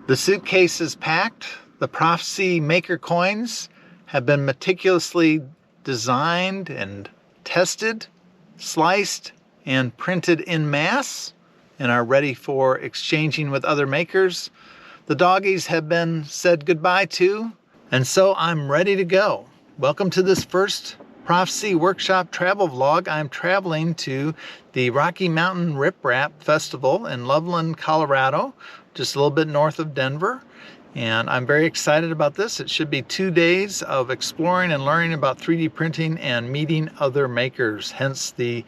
The suitcase is packed. The Prof C maker coins have been meticulously designed and tested, sliced, and printed en masse and are ready for exchanging with other makers. The doggies have been said goodbye to, and so I'm ready to go. Welcome to this first Prof C workshop travel vlog. I'm traveling to the Rocky Mountain RepRap Festival in Loveland, Colorado, just a little bit north of Denver. And I'm very excited about this. It should be 2 days of exploring and learning about 3D printing and meeting other makers, hence the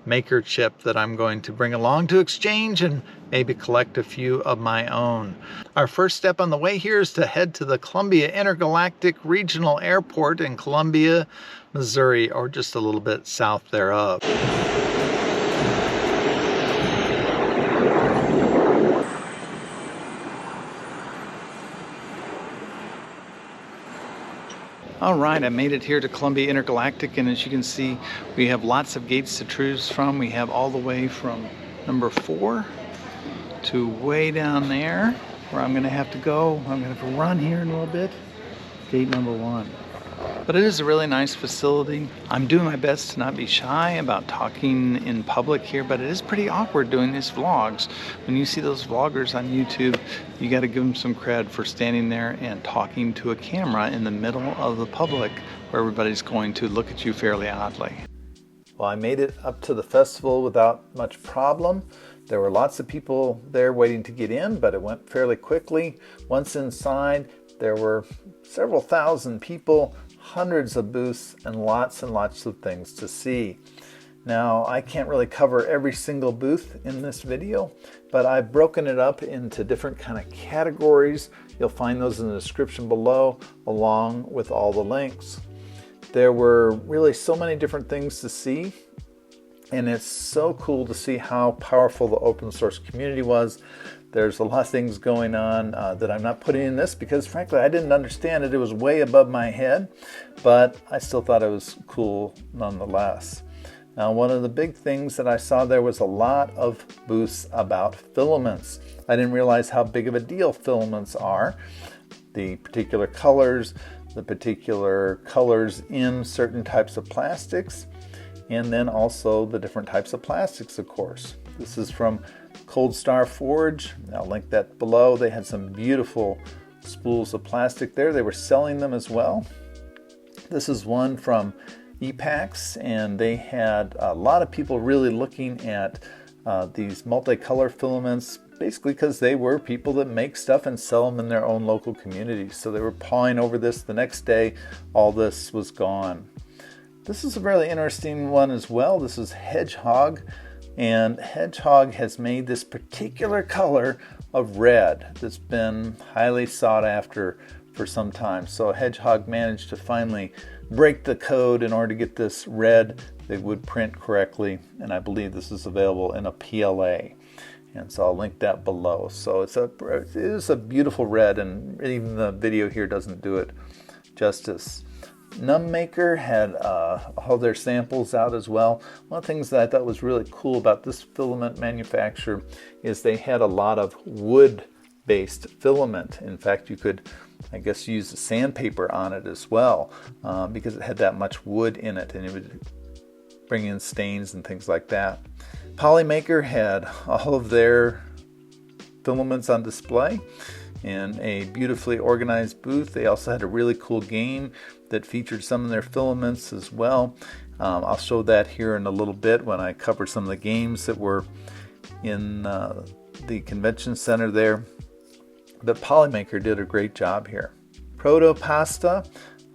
maker chip that I'm going to bring along to exchange and maybe collect a few of my own. Our first step on the way here is to head to the Columbia Intergalactic Regional Airport in Columbia, Missouri, or just a little bit south thereof. All right, I made it here to Columbia Intergalactic, and as you can see, we have lots of gates to choose from. We have all the way from number 4 to way down there, where I'm gonna have to go. I'm gonna have to run here in a little bit. Gate number 1. But it is a really nice facility. I'm doing my best to not be shy about talking in public here, but it is pretty awkward doing these vlogs. When you see those vloggers on YouTube, you got to give them some cred for standing there and talking to a camera in the middle of the public where everybody's going to look at you fairly oddly. Well, I made it up to the festival without much problem. There were lots of people there waiting to get in, but it went fairly quickly. Once inside, there were several thousand people, hundreds of booths, and lots of things to see. Now, I can't really cover every single booth in this video, but I've broken it up into different kind of categories. You'll find those in the description below, along with all the links. There were really so many different things to see, and it's so cool to see how powerful the open source community was. There's a lot of things going on that I'm not putting in this because frankly I didn't understand it. It was way above my head, but I still thought it was cool nonetheless. Now, one of the big things that I saw there was a lot of booths about filaments. I didn't realize how big of a deal filaments are. The particular colors in certain types of plastics, and then also the different types of plastics, of course. This is from Cold Star Forge. I'll link that below. They had some beautiful spools of plastic there. They were selling them as well. This is one from EPAX, and they had a lot of people really looking at these multicolor filaments, basically because they were people that make stuff and sell them in their own local communities. So they were pawing over this. The next day, all this was gone. This is a really interesting one as well. This is Hedgehog. And Hedgehog has made this particular color of red that's been highly sought after for some time. So Hedgehog managed to finally break the code in order to get this red that would print correctly. And I believe this is available in a PLA. And so I'll link that below. So it is a beautiful red, and even the video here doesn't do it justice. Nummaker had all their samples out as well. One of the things that I thought was really cool about this filament manufacturer is they had a lot of wood-based filament. In fact, you could, I guess, use the sandpaper on it as well because it had that much wood in it, and it would bring in stains and things like that. Polymaker had all of their filaments on display in a beautifully organized booth. They also had a really cool game that featured some of their filaments as well. I'll show that here in a little bit when I cover some of the games that were in the convention center there. But Polymaker did a great job here. Protopasta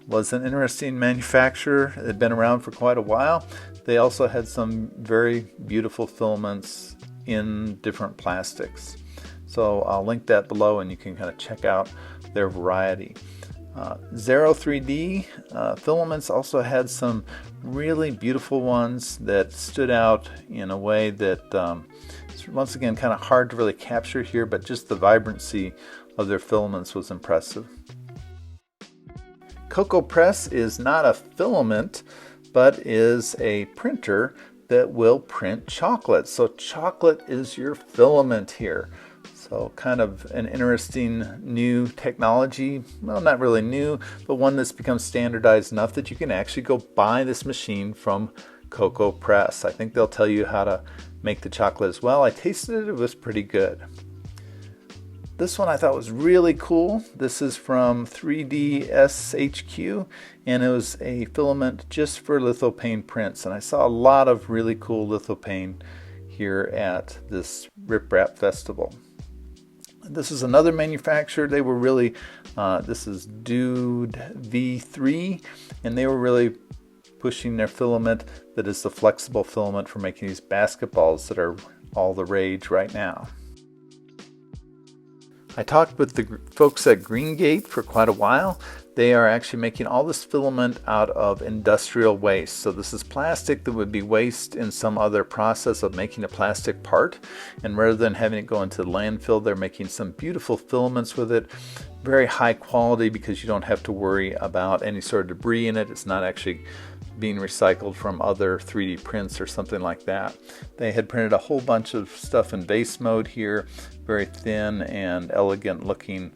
was an interesting manufacturer. It had been around for quite a while. They also had some very beautiful filaments in different plastics. So I'll link that below and you can kind of check out their variety. Zero 3D filaments also had some really beautiful ones that stood out in a way that it's once again kind of hard to really capture here, but just the vibrancy of their filaments was impressive. Cocoa Press is not a filament, but is a printer that will print chocolate. So chocolate is your filament here. So So kind of an interesting new technology. Well, not really new, but one that's become standardized enough that you can actually go buy this machine from Cocoa Press. I think they'll tell you how to make the chocolate as well. I tasted it, it was pretty good. This one I thought was really cool. This is from 3DSHQ, and it was a filament just for lithophane prints. And I saw a lot of really cool lithophane here at this RepRap Festival. This is another manufacturer. They were really, this is Dude V3, and they were really pushing their filament that is the flexible filament for making these basketballs that are all the rage right now. I talked with the folks at Greengate for quite a while. They are actually making all this filament out of industrial waste. So this is plastic that would be waste in some other process of making a plastic part. And rather than having it go into the landfill, they're making some beautiful filaments with it. Very high quality because you don't have to worry about any sort of debris in it. It's not actually being recycled from other 3D prints or something like that. They had printed a whole bunch of stuff in base mode here. Very thin and elegant looking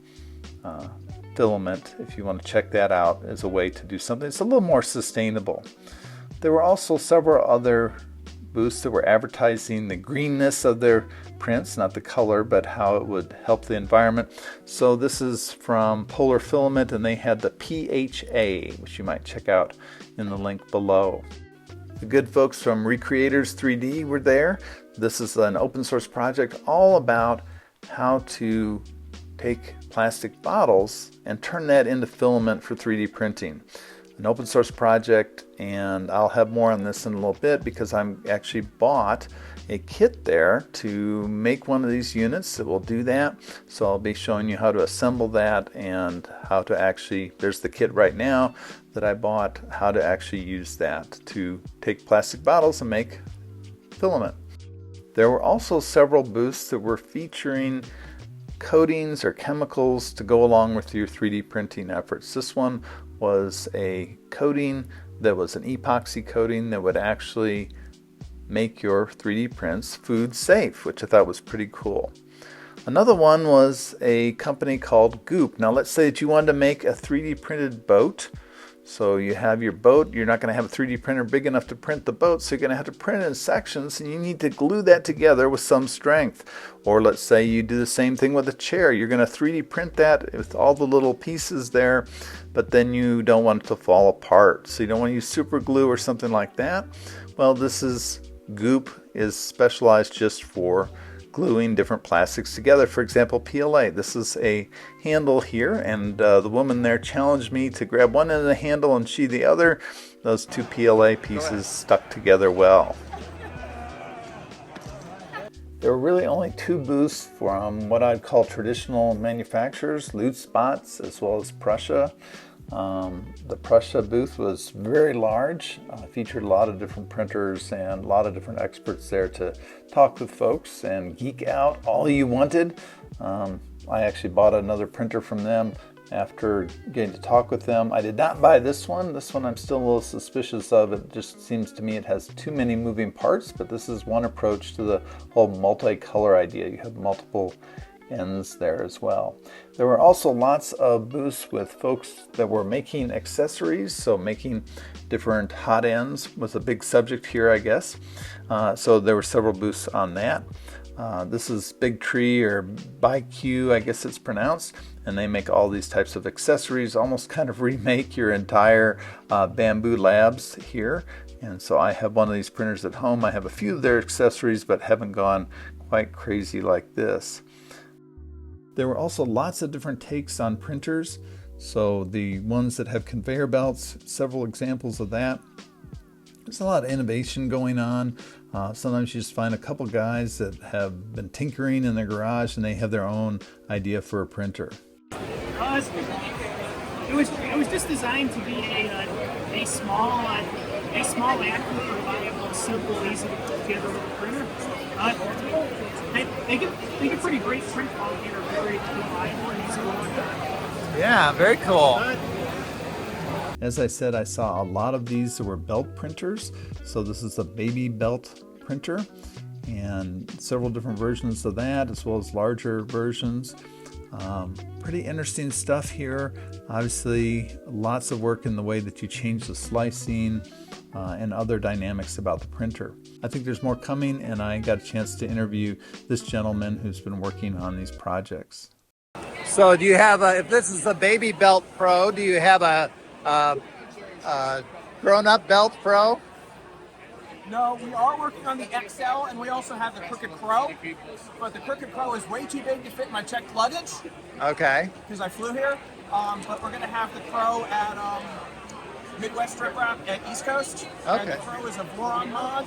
filament. If you want to check that out as a way to do something, it's a little more sustainable. There were also several other booths that were advertising the greenness of their prints, not the color, but how it would help the environment. So this is from Polar Filament, and they had the PHA, which you might check out in the link below. The good folks from Recreators 3D were there. This is an open source project all about how to take plastic bottles and turn that into filament for 3D printing. An open source project, and I'll have more on this in a little bit because I'm actually bought a kit there to make one of these units that will do that. So I'll be showing you how to assemble that and how to actually, there's the kit right now that I bought, how to actually use that to take plastic bottles and make filament. There were also several booths that were featuring coatings or chemicals to go along with your 3D printing efforts. This one was a coating that was an epoxy coating that would actually make your 3D prints food safe, which I thought was pretty cool. Another one was a company called Goop. Now let's say that you wanted to make a 3D printed boat. So you have your boat, you're not going to have a 3D printer big enough to print the boat, so you're going to have to print it in sections, and you need to glue that together with some strength. Or let's say you do the same thing with a chair. You're going to 3D print that with all the little pieces there, but then you don't want it to fall apart. So you don't want to use super glue or something like that. Well, this is Goop is specialized just for gluing different plastics together. For example, PLA. This is a handle here, and the woman there challenged me to grab one end of the handle and she the other. Those two PLA pieces stuck together well. There were really only two booths from what I'd call traditional manufacturers, Loot Spots as well as Prussia. The Prussia booth was very large, featured a lot of different printers and a lot of different experts there to talk with folks and geek out all you wanted. I actually bought another printer from them after getting to talk with them. I did not buy this one. This one I'm still a little suspicious of. It just seems to me it has too many moving parts, but this is one approach to the whole multicolor idea. You have multiple ends there as well. There were also lots of booths with folks that were making accessories, so making different hot ends was a big subject here, I guess. So there were several booths on that. This is Big Tree, or ByQ, I guess it's pronounced, and they make all these types of accessories, almost kind of remake your entire Bamboo Labs here. And so I have one of these printers at home. I have a few of their accessories, but haven't gone quite crazy like this. There were also lots of different takes on printers. So the ones that have conveyor belts, several examples of that. There's a lot of innovation going on. Sometimes you just find a couple guys that have been tinkering in their garage and they have their own idea for a printer. It was just designed to be a small, active, reliable, simple, easy to put together little printer. They get pretty great print quality. They're very reliable and easy to work. Yeah, very cool. As I said, I saw a lot of these that were belt printers. So this is a baby belt printer. and several different versions of that, as well as larger versions. Pretty interesting stuff here. Obviously, lots of work in the way that you change the slicing and other dynamics about the printer. I think there's more coming, and I got a chance to interview this gentleman who's been working on these projects. So do you have if this is a Baby Belt Pro, do you have a grown-up Belt Pro? No, we are working on the XL, and we also have the Crooked Pro, but the Crooked Pro is way too big to fit my checked luggage. Okay. Because I flew here, but we're going to have the Pro at Midwest RepRap at East Coast. Okay. And the Pro is a Voron mod.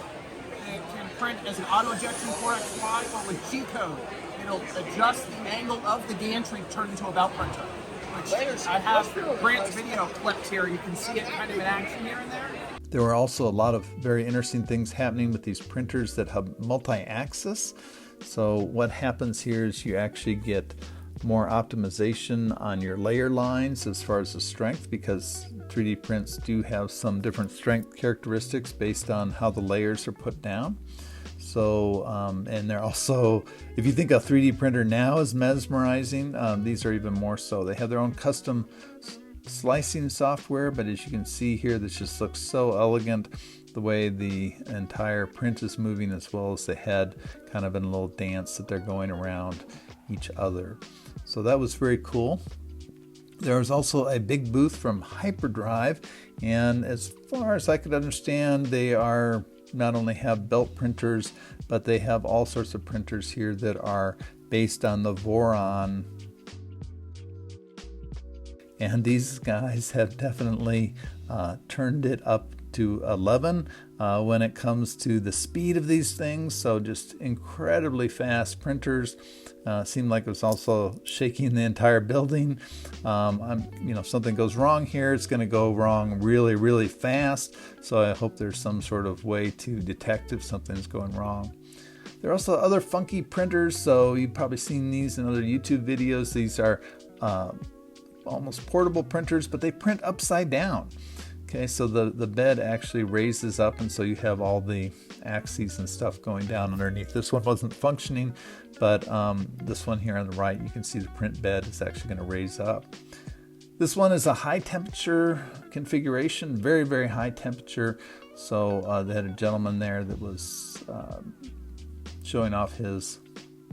It can print as an auto-ejection 4xY or with G-code. It'll adjust the angle of the gantry turned into a belt printer. Which I have Grant's video clipped here. You can see it kind of in action here and there. There were also a lot of very interesting things happening with these printers that have multi-axis. So what happens here is you actually get more optimization on your layer lines as far as the strength, because 3D prints do have some different strength characteristics based on how the layers are put down. So, and they're also, if you think a 3D printer now is mesmerizing, these are even more so. They have their own custom slicing software, but as you can see here, this just looks so elegant, the way the entire print is moving, as well as the head kind of in a little dance that they're going around each other. So that was very cool. There was also a big booth from Hyperdrive, and as far as I could understand, they are not only have belt printers, but they have all sorts of printers here that are based on the Voron. And these guys have definitely turned it up to 11 when it comes to the speed of these things. So just incredibly fast printers. Seemed like it was also shaking the entire building. If something goes wrong here, it's going to go wrong really, really fast. So I hope there's some sort of way to detect if something's going wrong. There are also other funky printers. So you've probably seen these in other YouTube videos. These are almost portable printers, but they print upside down. Okay, so the bed actually raises up, and so you have all the axes and stuff going down underneath. This one wasn't functioning, but this one here on the right, you can see the print bed is actually going to raise up. This one is a high temperature configuration, very, very high temperature. So they had a gentleman there that was showing off his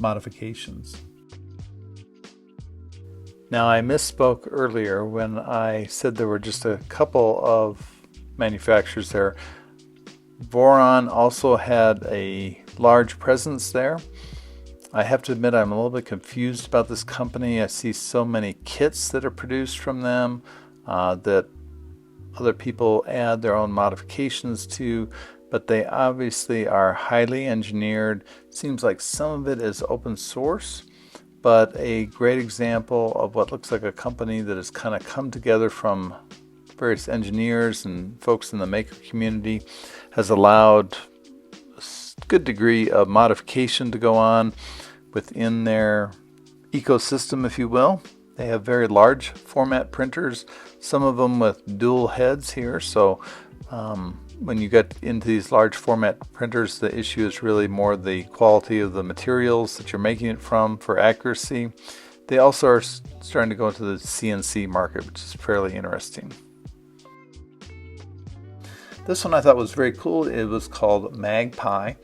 modifications. Now, I misspoke earlier when I said there were just a couple of manufacturers there. Voron also had a large presence there. I have to admit I'm a little bit confused about this company. I see so many kits that are produced from them that other people add their own modifications to, but they obviously are highly engineered. Seems like some of it is open source. But a great example of what looks like a company that has kind of come together from various engineers and folks in the maker community, has allowed a good degree of modification to go on within their ecosystem, if you will. They have very large format printers, some of them with dual heads here. So when you get into these large format printers, the issue is really more the quality of the materials that you're making it from for accuracy. They also are starting to go into the CNC market, which is fairly interesting. This one I thought was very cool. It was called Magpie,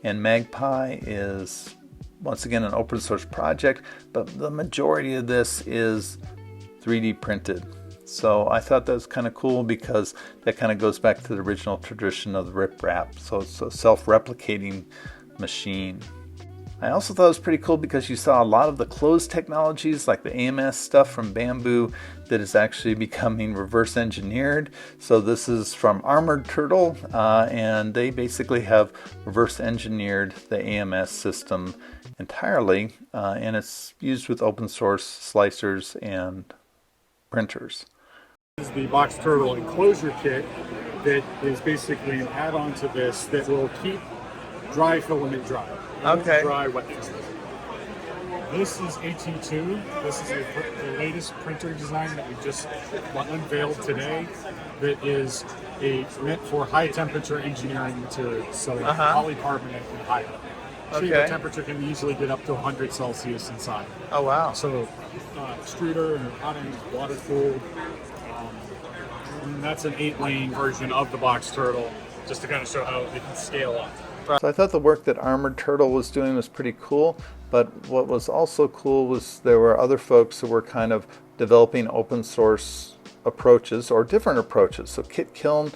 and Magpie is once again an open source project, but the majority of this is 3D printed. So I thought that was kind of cool because that kind of goes back to the original tradition of the RepRap. So it's a self-replicating machine. I also thought it was pretty cool because you saw a lot of the closed technologies like the AMS stuff from Bamboo that is actually becoming reverse engineered. So this is from Armored Turtle, and they basically have reverse engineered the AMS system entirely, and it's used with open source slicers and printers. This is the Box Turtle enclosure kit that is basically an add-on to this that will keep dry filament dry. Okay. Dry wet filament. This is AT2. This is the latest printer design that we just unveiled today that is meant for high temperature engineering materials, so polycarbonate and higher. chamber temperature can easily get up to 100 Celsius inside. Oh, wow. So extruder and hot end water cooled. And that's an 8-lane version of the box turtle, just to kind of show how it can scale up. So I thought the work that Armored Turtle was doing was pretty cool, but what was also cool was there were other folks who were kind of developing open source approaches or different approaches. So Kit Kiln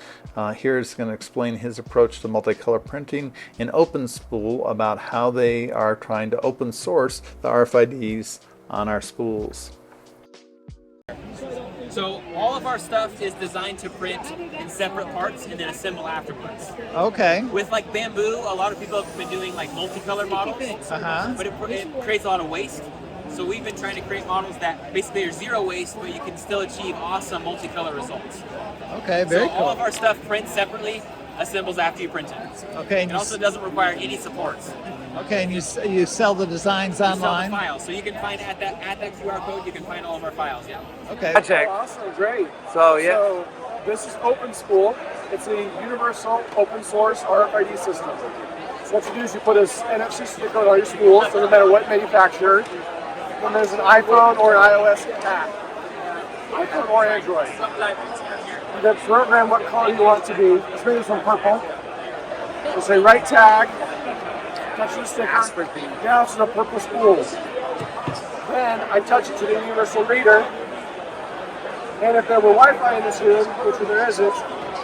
here is going to explain his approach to multicolor printing, and OpenSpool about how they are trying to open source the RFIDs on our spools. So all of our stuff is designed to print in separate parts and then assemble afterwards. Okay. With like bamboo, a lot of people have been doing like multicolor models, but it creates a lot of waste. So we've been trying to create models that basically are zero waste, but you can still achieve awesome multicolor results. Okay, very cool. All of our stuff prints separately, assembles after you print it. Okay. And it also doesn't require any supports. Okay, and you sell the designs online? Sell the files, so you can find at that QR code, you can find all of our files. Yeah. Okay. Awesome, great. So yeah. So this is OpenSpool. It's a universal open source RFID system. So what you do is you put an NFC sticker on all your spools, so no matter what manufacturer. Then there's an iPhone or an iOS tag. iPhone or Android. You then program what color you want it to be. Let's make this one purple. We'll say right tag. Touch the sticker. Now it's in a purple spool. Then I touch it to the universal reader. And if there were Wi-Fi in this room, which there isn't,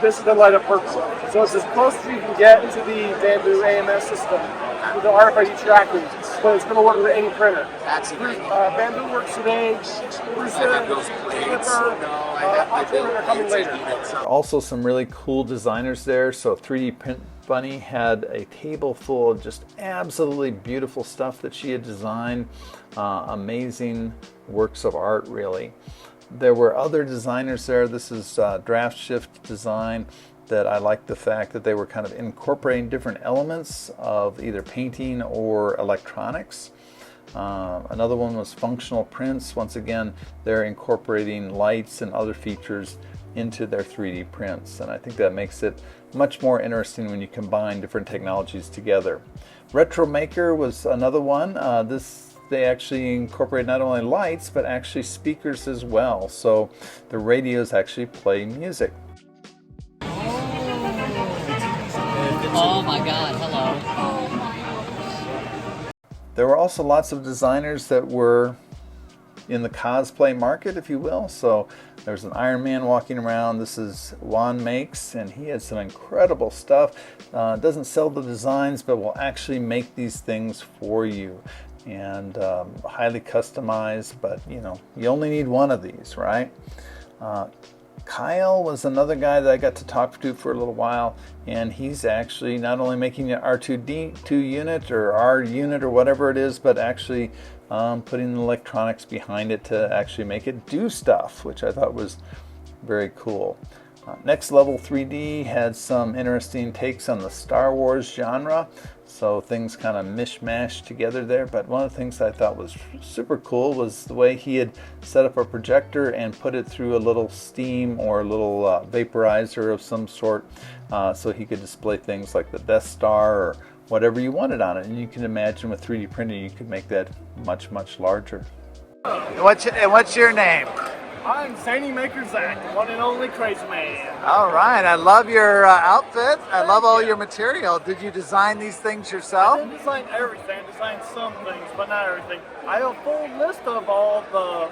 this is going to light up purple. So it's as close as you can get to the Bamboo AMS system with the RFID tracking, but it's going to work with any printer. Bamboo works today. Clipper, October are coming later. Also some really cool designers there. So 3D Print Bunny had a table full of just absolutely beautiful stuff that she had designed. Amazing works of art, really. There were other designers there. This is Draft Shift Design, that I liked the fact that they were kind of incorporating different elements of either painting or electronics. Another one was Functional Prints. Once again, they're incorporating lights and other features into their 3D prints, and I think that makes it much more interesting when you combine different technologies together. Retro Maker was another one. They actually incorporate not only lights, but actually speakers as well. So the radios actually play music. Oh my God, hello. There were also lots of designers that were in the cosplay market, if you will. So there's an Iron Man walking around. This is Juan Makes, and he has some incredible stuff. Doesn't sell the designs, but will actually make these things for you. And highly customized, but you know, you only need one of these, right? Kyle was another guy that I got to talk to for a little while, and he's actually not only making an R2D2 unit or R unit or whatever it is, but actually putting the electronics behind it to actually make it do stuff, which I thought was very cool. Next Level 3D had some interesting takes on the Star Wars genre, so things kind of mishmashed together there. But one of the things I thought was super cool was the way he had set up a projector and put it through a little steam or a little vaporizer of some sort, so he could display things like the Death Star or whatever you wanted on it. And you can imagine with 3D printing you could make that much, much larger. What's your name? I'm Zany Maker Zach, one and only Crazy Man. All right, I love your outfit. I love all your material. Did you design these things yourself? I didn't design everything. I designed some things, but not everything. I have a full list of all the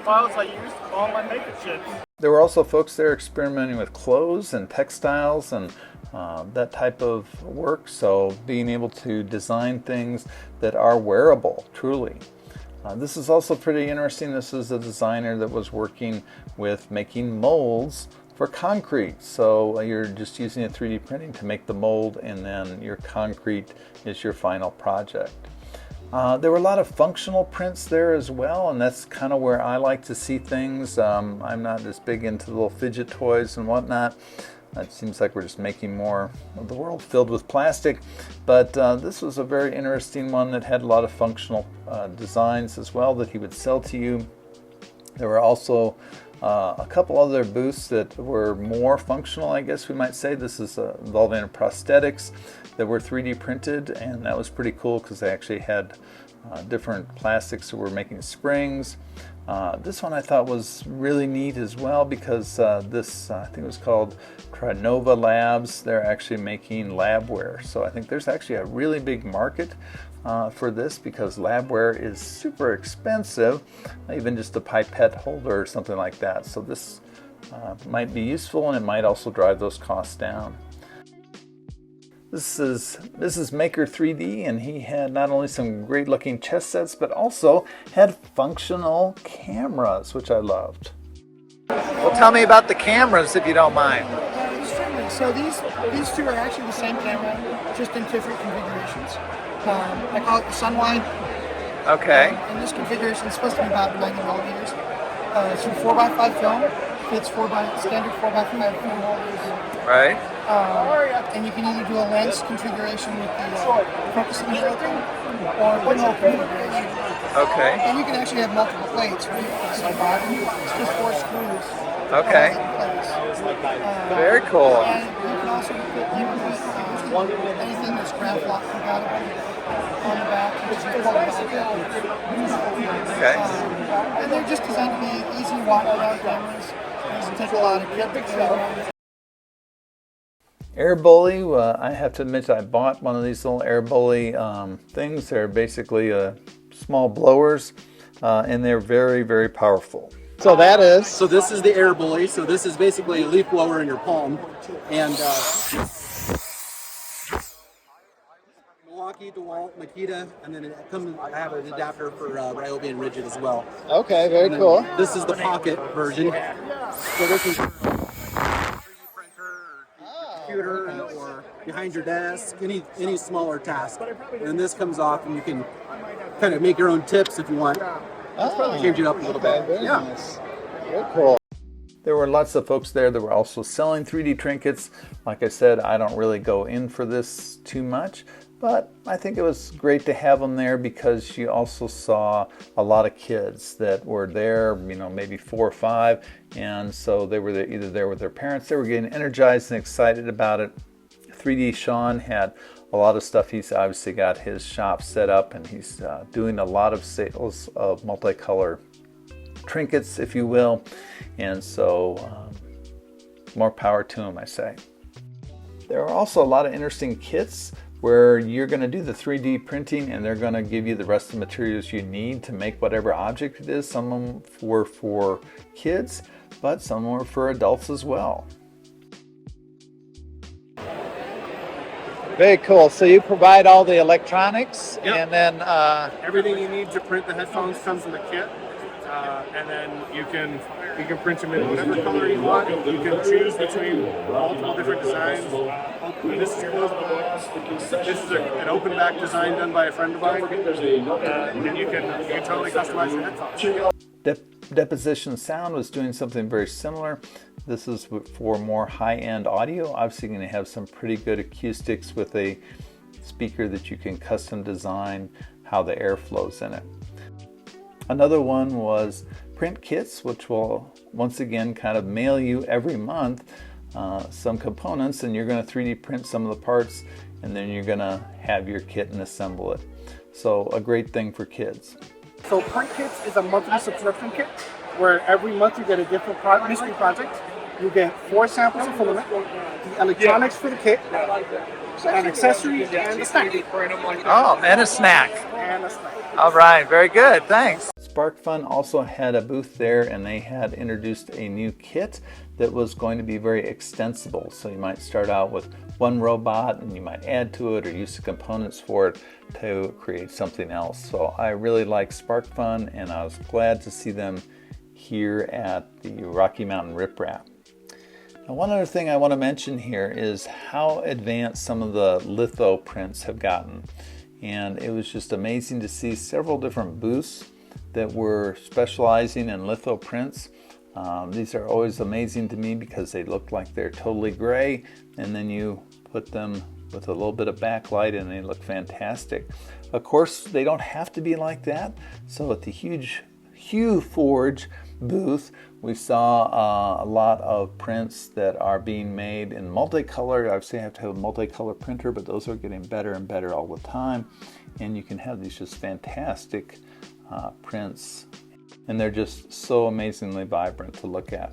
files I used for all my maker chips. There were also folks there experimenting with clothes and textiles and that type of work. So being able to design things that are wearable, truly. This is also pretty interesting. This is a designer that was working with making molds for concrete. So you're just using a 3D printing to make the mold, and then your concrete is your final project. There were a lot of functional prints there as well, and that's kind of where I like to see things. I'm not as big into little fidget toys and whatnot. It seems like we're just making more of the world filled with plastic. But this was a very interesting one that had a lot of functional designs as well that he would sell to you. There were also A couple other booths that were more functional, I guess we might say. This is involving prosthetics that were 3D printed, and that was pretty cool because they actually had different plastics that were making springs. This one I thought was really neat as well because this, I think it was called Trinova Labs. They're actually making labware. So I think there's actually a really big market for this because labware is super expensive, even just a pipette holder or something like that. So this might be useful, and it might also drive those costs down. This is Maker 3D, and he had not only some great looking chess sets, but also had functional cameras, which I loved. Well, tell me about the cameras if you don't mind. Certainly. So these two are actually the same camera, just in different configurations. I call it the Sunwine. Okay. And this configuration is supposed to be about 90 millimeters. It's a 4x5 film. It's standard 4x5 film holders. Right. And you can either do a lens configuration with the focusing filter or pinhole configuration. Okay. And you can actually have multiple plates, right? So it's just 4 screws. Okay. Very cool. And you can also put anything that's graph lock compatible on the back. Okay. And they're just designed to be easy walk-around cameras. It doesn't take a lot of kit to show. Air Bully, I have to admit I bought one of these little Air Bully things. They're basically small blowers, and they're very, very powerful. So that is. So this is the Air Bully. So this is basically a leaf blower in your palm, and Milwaukee, DeWalt, Makita, and then it comes. I have an adapter for Ryobi and Rigid as well. Okay, very cool. This is the pocket version. So this is computer or behind your desk, any smaller task. And this comes off, and you can kind of make your own tips if you want. Change it up a little bit. Very nice. Very cool. There were lots of folks there that were also selling 3D trinkets. Like I said, I don't really go in for this too much, but I think it was great to have them there because you also saw a lot of kids that were there, maybe 4 or 5, and so they were either there with their parents. They were getting energized and excited about it. 3D Sean had a lot of stuff. He's obviously got his shop set up, and he's doing a lot of sales of multicolor trinkets, if you will, and so more power to him, I say. There are also a lot of interesting kits where you're going to do the 3D printing, and they're going to give you the rest of the materials you need to make whatever object it is. Some of them were for kids, but some were for adults as well. Very cool. So you provide all the electronics, and then Everything you need to print the headphones comes in the kit, and then you can print them in whatever color you want. You can choose between multiple different designs. This is closed box. This is an open back design done by a friend of mine, and you can totally customize the headphones. Deposition Sound was doing something very similar. This is for more high-end audio. Obviously going to have some pretty good acoustics with a speaker that you can custom design how the air flows in it. Another one was print kits, which will once again kind of mail you every month some components, and you're going to 3D print some of the parts, and then you're going to have your kit and assemble it. So a great thing for kids. So Print Kits is a monthly subscription kit where every month you get a different mystery project. You get 4 samples of filament, the electronics for the kit, an accessory, and a snack. oh, and a snack. And a snack. All right, very good. Thanks. SparkFun also had a booth there, and they had introduced a new kit that was going to be very extensible. So you might start out with one robot, and you might add to it or use the components for it to create something else. So I really like SparkFun, and I was glad to see them here at the Rocky Mountain RepRap. Now, one other thing I want to mention here is how advanced some of the litho prints have gotten. And it was just amazing to see several different booths that were specializing in litho prints. These are always amazing to me because they look like they're totally gray, and then you put them with a little bit of backlight and they look fantastic. Of course, they don't have to be like that. So at the huge Hue Forge booth, we saw a lot of prints that are being made in multicolor. Obviously, you have to have a multicolor printer, but those are getting better and better all the time. And you can have these just fantastic prints, and they're just so amazingly vibrant to look at.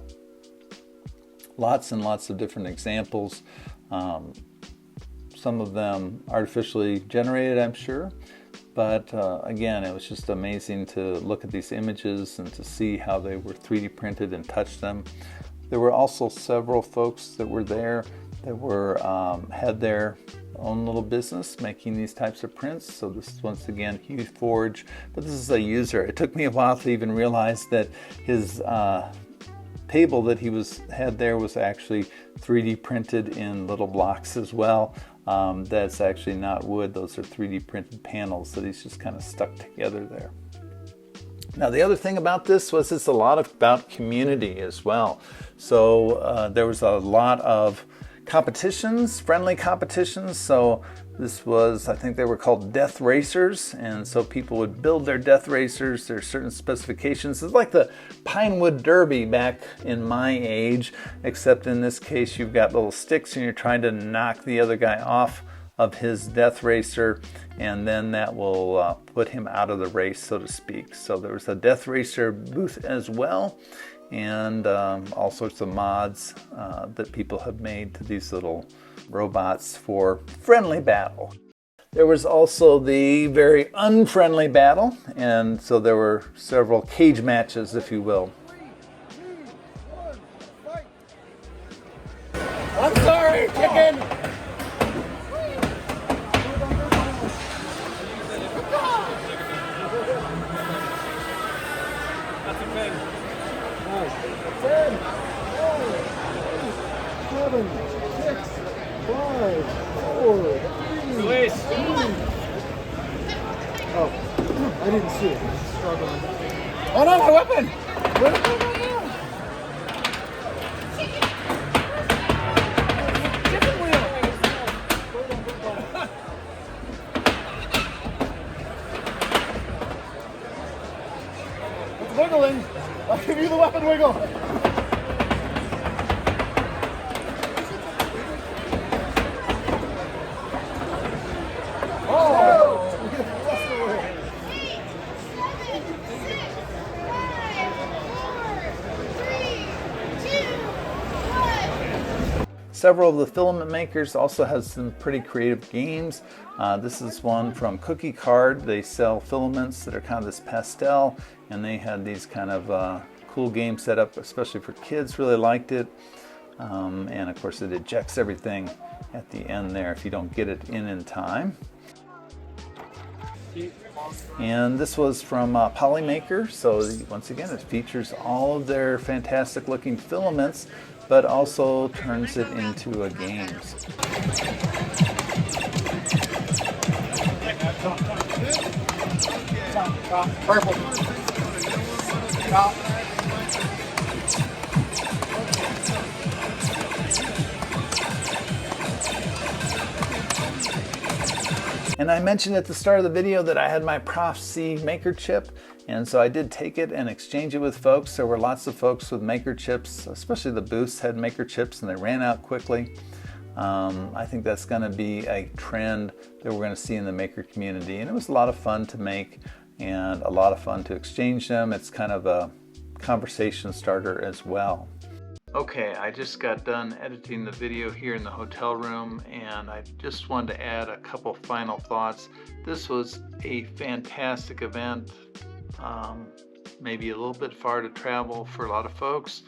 Lots and lots of different examples. Some of them artificially generated, I'm sure. But again, it was just amazing to look at these images and to see how they were 3D printed and touch them. There were also several folks that were there that were had their own little business making these types of prints. So this is once again Hue Forge, but this is a user. It took me a while to even realize that his table that he had there was actually 3D printed in little blocks as well. That's actually not wood, those are 3D printed panels that he's just kind of stuck together there. Now the other thing about this was it's a lot about community as well. So there was a lot of competitions, friendly competitions. So this was, I think they were called death racers, and so people would build their death racers. There's certain specifications. It's like the Pinewood Derby back in my age, except in this case you've got little sticks and you're trying to knock the other guy off of his death racer, and then that will put him out of the race, so to speak. So there was a death racer booth as well, and all sorts of mods that people have made to these little robots for friendly battle. There was also the very unfriendly battle, and so there were several cage matches, if you will. I'm sorry, chicken! That's a 10, 9, 7, 6, 5, 4, 3, 2. Oh, I didn't see it. I'm struggling. Oh no, my weapon! Chicken wheel! It's wiggling. I'll give you the weapon wiggle. Several of the filament makers also have some pretty creative games. This is one from Cookie Card. They sell filaments that are kind of this pastel, and they had these kind of cool games set up, especially for kids. Really liked it. And of course it ejects everything at the end there if you don't get it in time. And this was from Polymaker. So once again, it features all of their fantastic looking filaments, but also turns it into a game. Purple. And I mentioned at the start of the video that I had my Prof C maker chip, and so I did take it and exchange it with folks. There were lots of folks with maker chips, especially the booths had maker chips, and they ran out quickly. I think that's going to be a trend that we're going to see in the maker community, and it was a lot of fun to make and a lot of fun to exchange them. It's kind of a conversation starter as well. Okay, I just got done editing the video here in the hotel room, and I just wanted to add a couple final thoughts. This was a fantastic event, maybe a little bit far to travel for a lot of folks,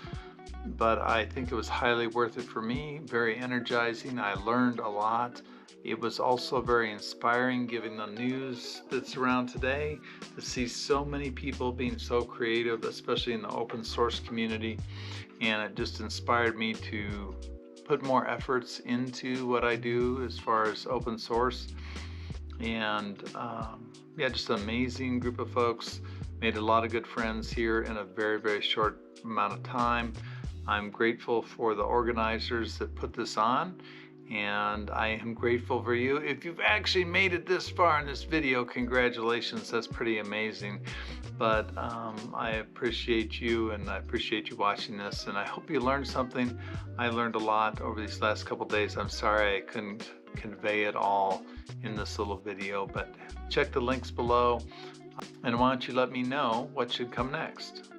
but I think it was highly worth it for me, very energizing. I learned a lot. It was also very inspiring, given the news that's around today, to see so many people being so creative, especially in the open source community. And it just inspired me to put more efforts into what I do as far as open source. And yeah, just an amazing group of folks. Made a lot of good friends here in a very, very short amount of time. I'm grateful for the organizers that put this on, and I am grateful for you. If you've actually made it this far in this video, congratulations, that's pretty amazing. But I appreciate you, and I appreciate you watching this, and I hope you learned something. I learned a lot over these last couple days. I'm sorry I couldn't convey it all in this little video, but check the links below, and why don't you let me know what should come next.